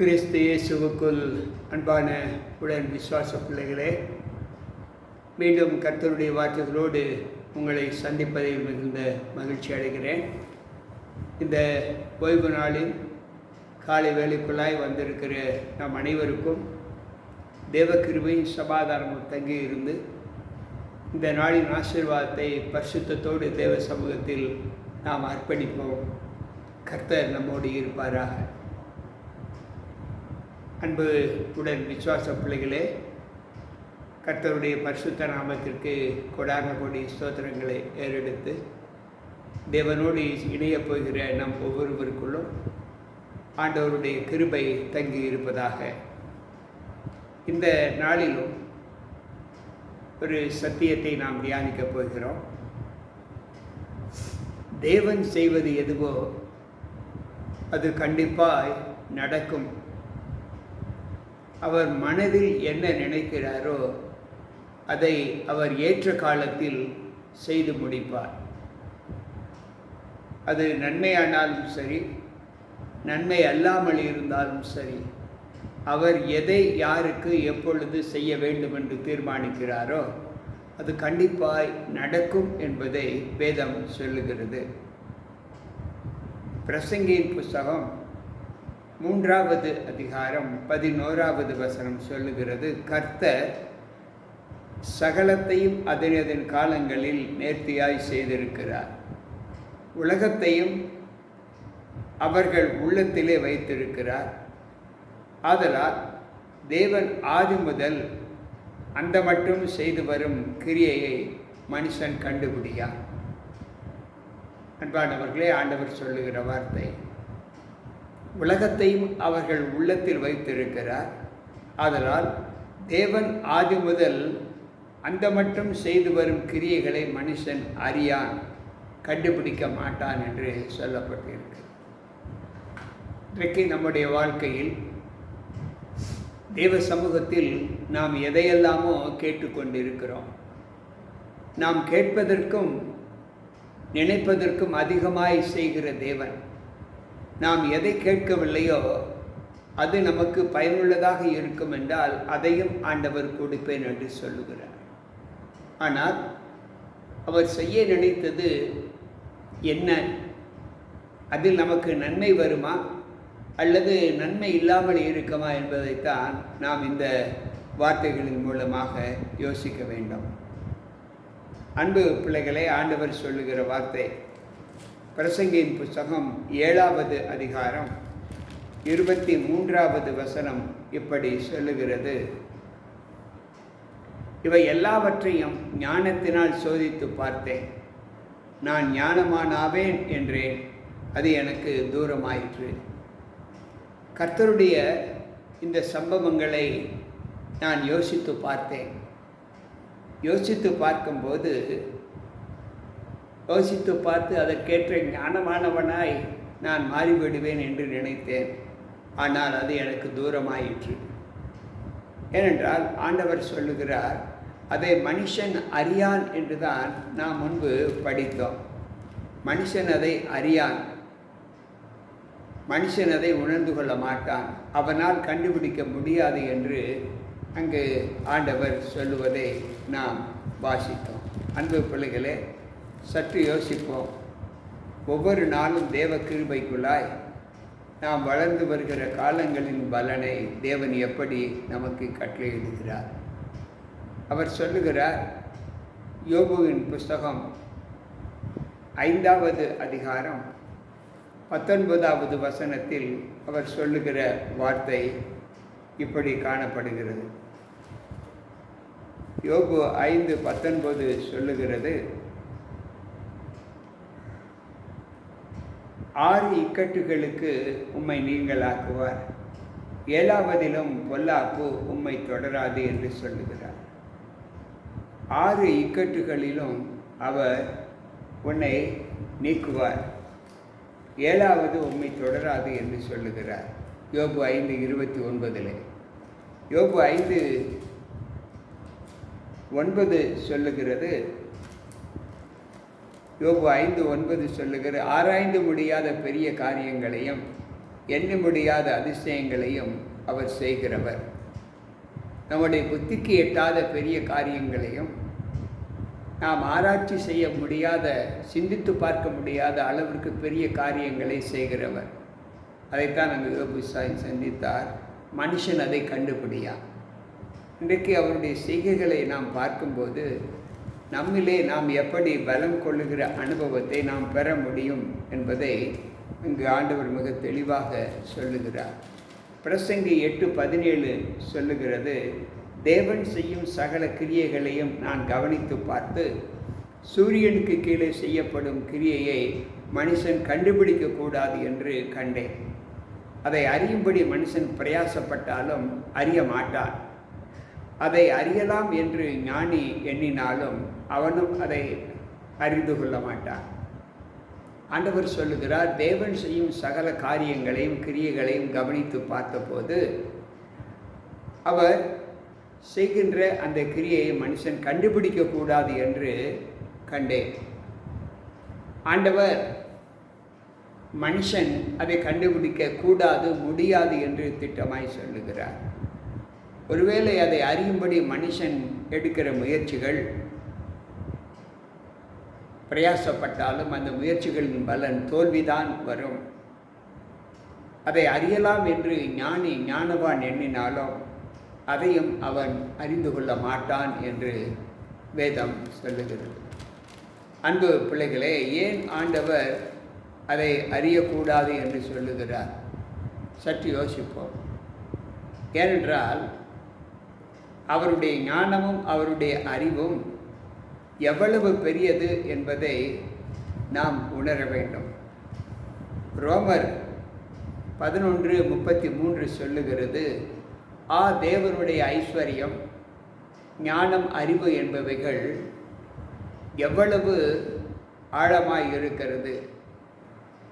கிறிஸ்து இயேசுவுக்குள் அன்பான உடன் விசுவாச பிள்ளைகளே, மீண்டும் கர்த்தருடைய வார்த்தைகளோடு உங்களை சந்திப்பதில் மிகுந்த மகிழ்ச்சி அடைகிறேன். இந்த ஓய்வு நாளில் காலை வேளைக்குள்ளாய் வந்திருக்கிற நம் அனைவருக்கும் தேவகிருபையின் சமாதானமும் தங்கி இருந்து இந்த நாளின் ஆசீர்வாதத்தை பரிசுத்தத்தோடு தேவ சமூகத்தில் நாம் அர்ப்பணிப்போம். கர்த்தர் நம்மோடு இருப்பாராக. அன்பு உடன் விசுவாச பிள்ளைகளே, கர்த்தருடைய பரிசுத்த நாமத்திற்கு கொடான கொடி ஸ்தோத்திரங்களை ஏறெடுத்து தேவனோடு இணையப் போகிற நம் ஒவ்வொருவருக்குள்ளும் ஆண்டவருடைய கிருபை தங்கி இருப்பதாக. இந்த நாளிலும் ஒரு சத்தியத்தை நாம் தியானிக்கப் போகிறோம். தேவன் செய்வது எதுவோ அது கண்டிப்பாய் நடக்கும். அவர் மனதில் என்ன நினைக்கிறாரோ அதை அவர் ஏற்ற காலத்தில் செய்து முடிப்பார். அது நன்மையானாலும் சரி, நன்மை அல்லாமல் இருந்தாலும் சரி, அவர் எதை யாருக்கு எப்பொழுது செய்ய வேண்டும் என்று தீர்மானிக்கிறாரோ அது கண்டிப்பாய் நடக்கும் என்பதை வேதம் சொல்லுகிறது. பிரசங்கியின் புஸ்தகம் 3வது அதிகாரம் 11வது வசனம் சொல்லுகிறது, கர்த்தர் சகலத்தையும் அதன் காலங்களில் நேர்த்தியாய் செய்திருக்கிறார். உலகத்தையும் அவர்கள் உள்ளத்திலே வைத்திருக்கிறார். ஆதலால் தேவன் ஆதி முதல் அந்த மட்டும் செய்து வரும் கிரியையை மனுஷன் கண்டுபிடியான். அன்பானவர்களே, ஆண்டவர் சொல்லுகிற வார்த்தை, உலகத்தையும் அவர்கள் உள்ளத்தில் வைத்திருக்கிறார். ஆதலால் தேவன் ஆதி முதல் அந்த மட்டும் செய்து வரும் கிரியைகளை மனுஷன் அறியான், கண்டுபிடிக்க மாட்டான் என்று சொல்லப்பட்டிருக்கு. இன்றைக்கு நம்முடைய வாழ்க்கையில் தேவ சமூகத்தில் நாம் எதையெல்லாமோ கேட்டுக்கொண்டிருக்கிறோம். நாம் கேட்பதற்கும் நினைப்பதற்கும் அதிகமாய் செய்கிற தேவன், நாம் எதை கேட்கவில்லையோ அது நமக்கு பயனுள்ளதாக இருக்கும் என்றால் அதையும் ஆண்டவர் கொடுப்பேன் என்று சொல்லுகிறார். ஆனால் அவர் செய்ய நினைத்தது என்ன, அதில் நமக்கு நன்மை வருமா அல்லது நன்மை இல்லாமல் இருக்குமா என்பதைத்தான் நாம் இந்த வார்த்தைகளின் மூலமாக யோசிக்க வேண்டும். அன்பு பிள்ளைகளே, ஆண்டவர் சொல்லுகிற வார்த்தை பிரசங்கியின் புஸ்தகம் 7வது அதிகாரம் 23வது வசனம் இப்படி சொல்லுகிறது, இவை எல்லாவற்றையும் ஞானத்தினால் சோதித்து பார்த்தேன், நான் ஞானமானாவேன் என்றேன், அது எனக்கு தூரமாயிற்று. கர்த்தருடைய இந்த சம்பவங்களை நான் யோசித்து பார்த்தேன். யோசித்து பார்த்து அதற்கேற்ற ஞானமானவனாய் நான் மாறிவிடுவேன் என்று நினைத்தேன். ஆனால் அது எனக்கு தூரமாயிற்று. ஏனென்றால் ஆண்டவர் சொல்லுகிறார், அதை மனுஷன் அறியான் என்றுதான் நாம் முன்பு படித்தோம். மனுஷன் அதை அறியான், மனுஷன் அதை உணர்ந்து கொள்ள மாட்டான், அவனால் கண்டுபிடிக்க முடியாது என்று அங்கு ஆண்டவர் சொல்லுவதை நாம் வாசித்தோம். அன்பு பிள்ளைகளே, சற்று யோசிப்போம். ஒவ்வொரு நாளும் தேவ கிருபைக்குள்ளாய் நாம் வளர்ந்து வருகிற காலங்களின் பலனை தேவன் எப்படி நமக்கு கட்டளையிடுகிறார். அவர் சொல்லுகிறார், யோபுவின் புஸ்தகம் 5வது அதிகாரம் 19வது வசனத்தில் அவர் சொல்லுகிற வார்த்தை இப்படி காணப்படுகிறது. யோபு 5:19 சொல்லுகிறது, 6 இக்கட்டுகளுக்கு உம்மை நீங்களாக்குவார், 7வதிலும் பொல்லாப்பு உம்மை தொடராது என்று சொல்லுகிறார். 6 இக்கட்டுகளிலும் அவர் உன்னை நீக்குவார், 7வது உம்மை தொடராது என்று சொல்லுகிறார். யோபு 5:29. யோபு 5:9 சொல்லுகிறது, யோபு 5:9 சொல்லுகிற, ஆராய்ந்து முடியாத பெரிய காரியங்களையும் எண்ண முடியாத அதிசயங்களையும் அவர் செய்கிறவர். நம்முடைய புத்திக்கு எட்டாத பெரிய காரியங்களையும் நாம் ஆராய்ச்சி செய்ய முடியாத, சிந்தித்து பார்க்க முடியாத அளவிற்கு பெரிய காரியங்களை செய்கிறவர். அதைத்தான் அங்கு யோபு சந்தித்தார். மனுஷன் அதை கண்டுபிடியா. இன்றைக்கு அவருடைய செய்கைகளை நாம் பார்க்கும்போது நம்மிலே நாம் எப்படி பலம் கொள்ளுகிற அனுபவத்தை நாம் பெற முடியும் என்பதை இங்கு ஆண்டவர் மிக தெளிவாக சொல்லுகிறார். பிரசங்கி 8:17 சொல்லுகிறது, தேவன் செய்யும் சகல கிரியைகளையும் நான் கவனித்து பார்த்து சூரியனுக்கு கீழே செய்யப்படும் கிரியையை மனுஷன் கண்டுபிடிக்கக்கூடாது என்று கண்டேன். அதை அறியும்படி மனுஷன் பிரயாசப்பட்டாலும் அறிய மாட்டான். அதை அறியலாம் என்று ஞானி எண்ணினாலும் அவனும் அதை அறிந்து கொள்ள மாட்டான். ஆண்டவர் சொல்லுகிறார், தேவன் செய்யும் சகல காரியங்களையும் கிரியைகளையும் கவனித்து பார்த்தபோது அவர் செய்கின்ற அந்த கிரியையை மனுஷன் கண்டுபிடிக்கக்கூடாது என்று கண்டேன். ஆண்டவர் மனுஷன் அதை கண்டுபிடிக்க கூடாது, முடியாது என்று திட்டமாய் சொல்லுகிறார். ஒருவேளை அதை அறியும்படி மனுஷன் எடுக்கிற முயற்சிகள் பிரயாசப்பட்டாலும் அந்த முயற்சிகளின் பலன் தோல்விதான் வரும். அதை அறியலாம் என்று ஞானவான் எண்ணினாலும் அதையும் அவன் அறிந்து கொள்ள மாட்டான் என்று வேதம் சொல்லுகிறது. அன்பு பிள்ளைகளே, ஏன் ஆண்டவர் அதை அறியக்கூடாது என்று சொல்லுகிறார்? சற்று யோசிப்போம். ஏனென்றால் அவருடைய ஞானமும் அவருடைய அறிவும் எவ்வளவு பெரியது என்பதை நாம் உணர வேண்டும். ரோமர் 11:33 சொல்லுகிறது, தேவனுடைய ஐஸ்வர்யம், ஞானம், அறிவு என்பவைகள் எவ்வளவு ஆழமாய் இருக்கிறது.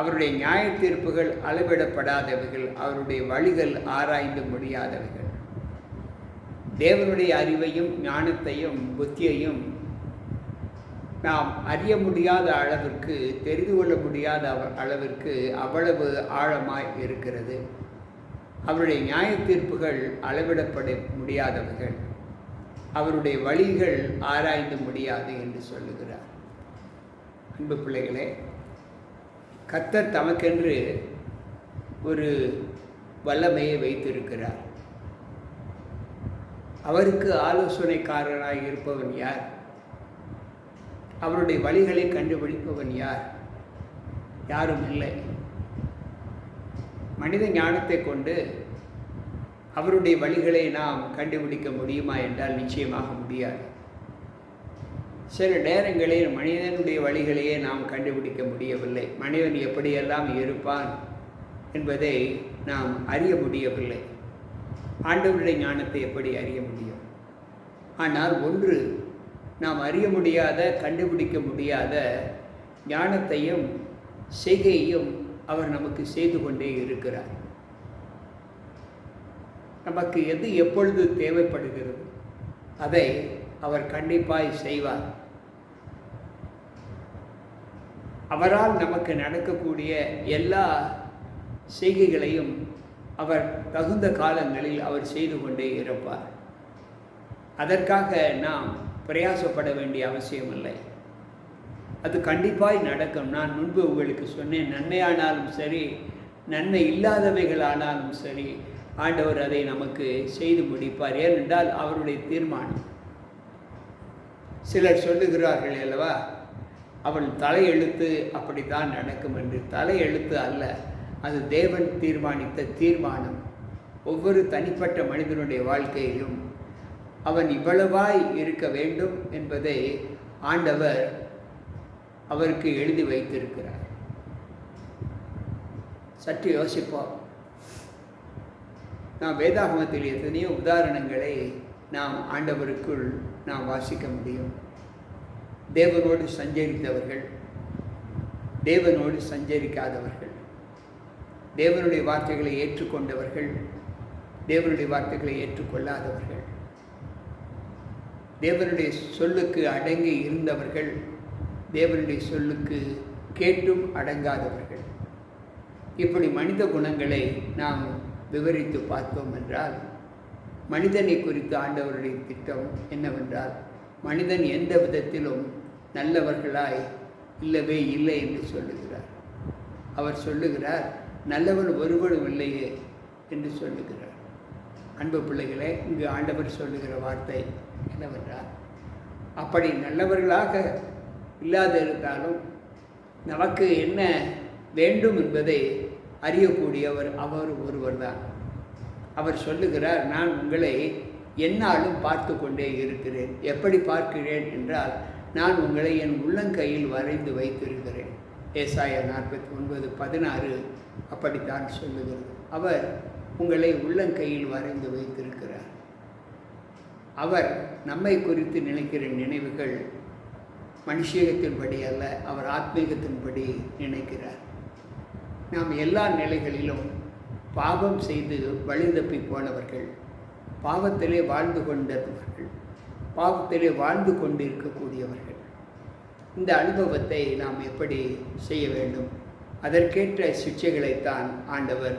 அவருடைய நியாய தீர்ப்புகள் அளவிடப்படாதவைகள், அவருடைய வழிகள் ஆராய்ந்து முடியாதவைகள். தேவனுடைய அறிவையும் ஞானத்தையும் புத்தியையும் நாம் அறிய முடியாத அளவிற்கு, தெரிந்து கொள்ள முடியாத அளவிற்கு அவ்வளவு ஆழமாய் இருக்கிறது. அவருடைய நியாய தீர்ப்புகள் அளவிடப்பட முடியாதவைகள், அவருடைய வழிகள் ஆராய்ந்து முடியாது என்று சொல்லுகிறார். அன்பு பிள்ளைகளே, கர்த்தர் தமக்கென்று ஒரு வல்லமையை வைத்திருக்கிறார். அவருக்கு ஆலோசனைக்காரராய் இருப்பவன் யார்? அவருடைய வழிகளை கண்டுபிடிப்பவன் யார்? யாரும் இல்லை. மனித ஞானத்தை கொண்டு அவருடைய வழிகளை நாம் கண்டுபிடிக்க முடியுமா என்றால் நிச்சயமாக முடியாது. சில நேரங்களில் மனிதனுடைய வழிகளையே நாம் கண்டுபிடிக்க முடியவில்லை. மனிதன் எப்படியெல்லாம் இருப்பான் என்பதை நாம் அறிய முடியவில்லை. ஆண்டவருடைய ஞானத்தை எப்படி அறிய முடியும்? ஆனால் ஒன்று, நாம் அறிய முடியாத, கண்டுபிடிக்க முடியாத ஞானத்தையும் செய்கையையும் அவர் நமக்கு செய்து கொண்டே இருக்கிறார். நமக்கு எது எப்பொழுது தேவைப்படுகிறது அதை அவர் கண்டிப்பாய் செய்வார். அவரால் நமக்கு நடக்கக்கூடிய எல்லா செய்கைகளையும் அவர் தகுந்த காலங்களில் அவர் செய்து கொண்டே இருப்பார். அதற்காக நாம் பிரயாசப்பட வேண்டிய அவசியமில்லை. அது கண்டிப்பாய் நடக்கும். நான் முன்பு உங்களுக்கு சொன்னேன், நன்மையானாலும் சரி, நன்மை இல்லாதவைகளானாலும் சரி, ஆண்டவர் அதை நமக்கு செய்து முடிப்பார். ஏனென்றால் அவருடைய தீர்மானம். சிலர் சொல்லுகிறார்கள் அல்லவா, அவள் தலையெழுத்து அப்படித்தான் நடக்கும் என்று. தலையெழுத்து அல்ல, அது தேவன் தீர்மானித்த தீர்மானம். ஒவ்வொரு தனிப்பட்ட மனிதனுடைய வாழ்க்கையிலும் அவன் இவ்வளவாய் இருக்க வேண்டும் என்பதை ஆண்டவர் அவருக்கு எழுதி வைத்திருக்கிறார். சற்று யோசிப்போம். நாம் வேதாகமத்தில் எத்தனையோ உதாரணங்களை நாம் ஆண்டவருக்குள் நாம் வாசிக்க முடியும். தேவனோடு சஞ்சரித்தவர்கள், தேவனோடு சஞ்சரிக்காதவர்கள், தேவனுடைய வார்த்தைகளை ஏற்றுக்கொண்டவர்கள், தேவனுடைய வார்த்தைகளை ஏற்றுக்கொள்ளாதவர்கள், தேவனுடைய சொல்லுக்கு அடங்கி இருந்தவர்கள், தேவனுடைய சொல்லுக்கு கேட்டும் அடங்காதவர்கள். இப்படி மனித குணங்களை நாம் விவரித்து பார்த்தோம் என்றால், மனிதனை குறித்து ஆண்டவருடைய திட்டம் என்னவென்றால், மனிதன் எந்த விதத்திலும் நல்லவர்களாய் இல்லவே இல்லை என்று சொல்லுகிறார். அவர் சொல்லுகிறார், நல்லவன் ஒருவனும் இல்லையே என்று சொல்லுகிறார். அன்பு பிள்ளைகளே, இங்கு ஆண்டவர் சொல்லுகிற வார்த்தை என்னவென்றால், அப்படி நல்லவர்களாக இல்லாத இருந்தாலும் நமக்கு என்ன வேண்டும் என்பதை அறியக்கூடியவர் அவர் ஒருவர்தான். அவர் சொல்லுகிறார், நான் உங்களை எந்நாளும் பார்த்து கொண்டே இருக்கிறேன். எப்படி பார்க்கிறேன் என்றால், நான் உங்களை என் உள்ளங்கையில் வரைந்து வைத்திருக்கிறேன். ஏசாயா 49:16 அப்படித்தான் சொல்லுகிறது. அவர் உங்களை உள்ளங்கையில் வரைந்து வைத்திருக்கிறார். அவர் நம்மை குறித்து நினைக்கிற நினைவுகள் மனுஷீகத்தின்படி அல்ல, அவர் ஆத்மீகத்தின்படி நினைக்கிறார். நாம் எல்லா நிலைகளிலும் பாவம் செய்து வழி தப்பி போனவர்கள், பாவத்திலே வாழ்ந்து கொண்டவர்கள், பாவத்திலே வாழ்ந்து கொண்டிருக்கக்கூடியவர்கள். இந்த அனுபவத்தை நாம் எப்படி செய்ய வேண்டும்? அதற்கேற்ற சிக்ஷைகளைத்தான் ஆண்டவர்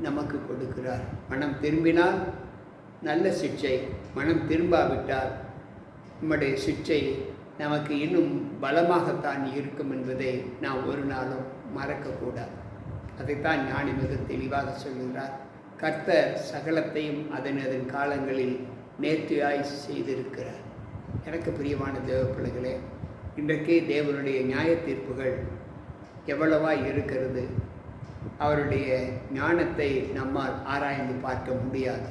நமக்கு கொடுக்கிறார். மனம் திரும்பினால் நல்ல சிக்ஷை, மனம் திரும்பாவிட்டால் நம்முடைய சிக்ஷை நமக்கு இன்னும் பலமாகத்தான் இருக்கும் என்பதை நாம் ஒரு நாளும் மறக்கக்கூடாது. அதைத்தான் ஞானி மிக தெளிவாக சொல்கிறார். கர்த்தர் சகலத்தையும் அதன் காலங்களில் நேர்த்தியாய் செய்திருக்கிறார். எனக்கு பிரியமான தேவ பிள்ளைகளே, இன்றைக்கு தேவனுடைய நியாய தீர்ப்புகள் எவ்வளவாய் இருக்கிறது. அவருடைய ஞானத்தை நம்மால் ஆராய்ந்து பார்க்க முடியாது.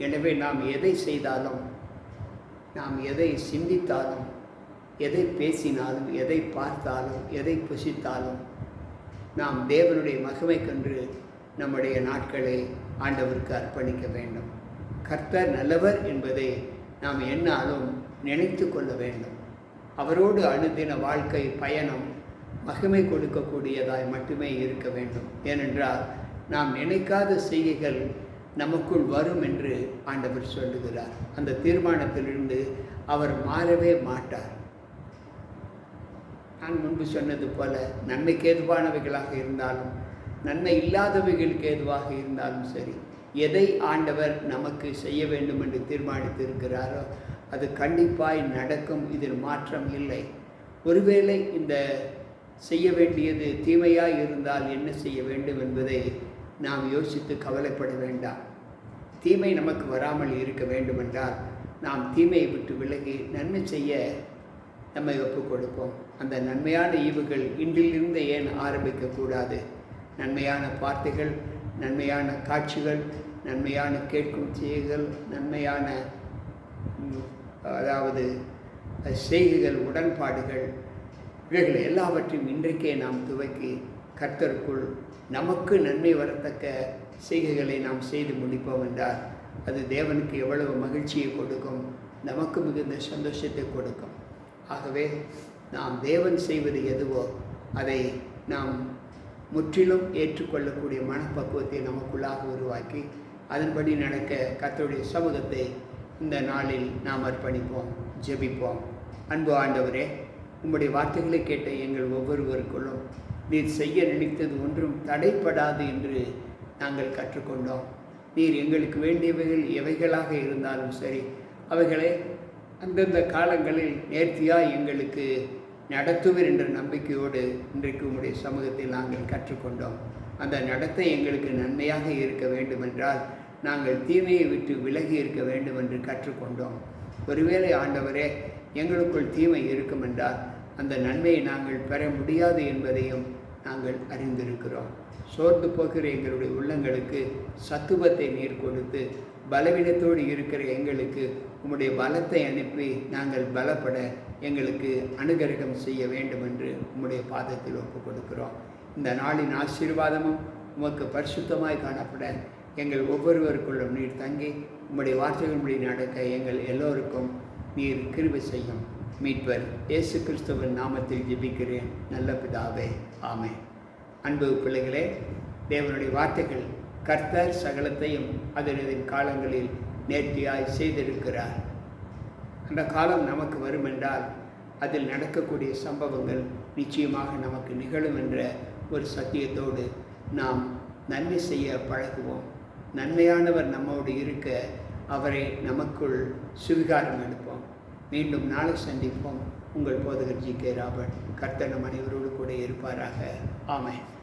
எனவே நாம் எதை செய்தாலும், நாம் எதை சிந்தித்தாலும், எதை பேசினாலும், எதை பார்த்தாலும், எதை புசித்தாலும் நாம் தேவனுடைய மகிமைக்கென்று நம்முடைய நாட்களை ஆண்டவருக்கு அர்ப்பணிக்க வேண்டும். கர்த்தர் நல்லவர் என்பதை நாம் எந்நாளும் நினைத்து கொள்ள வேண்டும். அவரோடு அனுதின வாழ்க்கை பயணம் மகிமை கொடுக்கக்கூடியதாய் மட்டுமே இருக்க வேண்டும். ஏனென்றால் நாம் நினைக்காத செய்கைகள் நமக்குள் வரும் என்று ஆண்டவர் சொல்லுகிறார். அந்த தீர்மானத்திலிருந்து அவர் மாறவே மாட்டார். நான் முன்பு சொன்னது போல, நன்மைக்கு ஏதுவானவைகளாக இருந்தாலும் நன்மை இல்லாதவைகளுக்கு ஏதுவாக இருந்தாலும் சரி, எதை ஆண்டவர் நமக்கு செய்ய வேண்டும் என்று தீர்மானித்திருக்கிறாரோ அது கண்டிப்பாய் நடக்கும். இதில் மாற்றம் இல்லை. ஒருவேளை இந்த செய்ய வேண்டியது தீமையாய் இருந்தால் என்ன செய்ய வேண்டும் என்பதை நாம் யோசித்து கவலைப்பட வேண்டாம். தீமை நமக்கு வராமல் இருக்க வேண்டுமென்றால் நாம் தீமையை விட்டு விலகி நன்மை செய்ய நம்மை ஒப்புக் கொடுப்போம். அந்த நன்மையான ஈவுகள் இன்றிலிருந்து ஏன் ஆரம்பிக்கக்கூடாது? நன்மையான வார்த்தைகள், நன்மையான காட்சிகள், நன்மையான கேட்கும் செய்கைகள், நன்மையான அதாவது செய்கைகள், உடன்பாடுகள், இவைகள் எல்லாவற்றையும் இன்றைக்கே நாம் துவக்கி கர்த்தருக்குள் நமக்கு நன்மை வரத்தக்க செய்கைகளை நாம் செய்து முடிப்போம் என்றால் அது தேவனுக்கு எவ்வளவு மகிழ்ச்சியை கொடுக்கும், நமக்கு மிகுந்த சந்தோஷத்தை கொடுக்கும். ஆகவே நாம் தேவன் செய்வது எதுவோ அதை நாம் முற்றிலும் ஏற்றுக்கொள்ளக்கூடிய மனப்பக்குவத்தை நமக்குள்ளாக உருவாக்கி அதன்படி நடக்க கர்த்தருடைய சமூகத்தை இந்த நாளில் நாம் அர்ப்பணிப்போம், ஜெபிப்போம். அன்பு ஆண்டவரே, உம்முடைய வார்த்தைகளை கேட்ட எங்கள் ஒவ்வொருவருக்குள்ளும் நீர் செய்ய நினைத்தது ஒன்றும் தடைப்படாது என்று நாங்கள் கற்றுக்கொண்டோம். நீர் எங்களுக்கு வேண்டியவைகள் எவைகளாக இருந்தாலும் சரி, அவைகளை அந்தந்த காலங்களில் நேர்த்தியாக எங்களுக்கு நடத்துவர் என்ற நம்பிக்கையோடு இன்றைக்கு உம்முடைய சமூகத்தில் நாங்கள் கற்றுக்கொண்டோம். அந்த நடத்தை எங்களுக்கு நன்மையாக இருக்க வேண்டுமென்றால் நாங்கள் தீமையை விட்டு விலகி இருக்க வேண்டும் என்று கற்றுக்கொண்டோம். ஒருவேளை ஆண்டவரே எங்களுக்குள் தீமை இருக்குமென்றால் அந்த நன்மையை நாங்கள் பெற முடியாது என்பதையும் நாங்கள் அறிந்திருக்கிறோம். சோர்ந்து போகிற எங்களுடைய உள்ளங்களுக்கு சத்துவத்தை நீர் கொடுத்து பலவீனத்தோடு இருக்கிற எங்களுக்கு உம்முடைய பலத்தை அனுப்பி நாங்கள் பலப்பட எங்களுக்கு அனுகிரகம் செய்ய வேண்டும் என்று உம்முடைய பாதத்தில் ஒப்புக் கொடுக்கிறோம். இந்த நாளின் ஆசீர்வாதமும் உமக்கு பரிசுத்தமாய் காணப்பட எங்கள் ஒவ்வொருவருக்குள்ளும் நீர் தங்கி உம்முடைய வார்த்தைகளின்படி நடக்க எங்கள் எல்லோருக்கும் நீர் கிருபை செய்யும். மீட்பர் இயேசு கிறிஸ்துவின் நாமத்தில் ஜெபிக்கிறேன் நல்ல பிதாவே, ஆமென். அன்பு பிள்ளைகளே, தேவனுடைய வார்த்தைகள் கர்த்தர் சகலத்தையும் அதன் காலங்களில் நேர்த்தியாய் செய்திருக்கிறார். அந்த காலம் நமக்கு வருமென்றால் அதில் நடக்கக்கூடிய சம்பவங்கள் நிச்சயமாக நமக்கு நிகழும் என்ற ஒரு சத்தியத்தோடு நாம் நன்மை செய்ய பழகுவோம். நன்மையானவர் நம்மோடு இருக்க அவரை நமக்குள் சுவிகாரம் எடுப்போம். மீண்டும் நாளை சந்திப்போம். உங்கள் போதகர் ஜி.கே. ராபர்ட். கர்த்தர் நம் அனைவரோடு கூட இருப்பாராக. ஆமென்.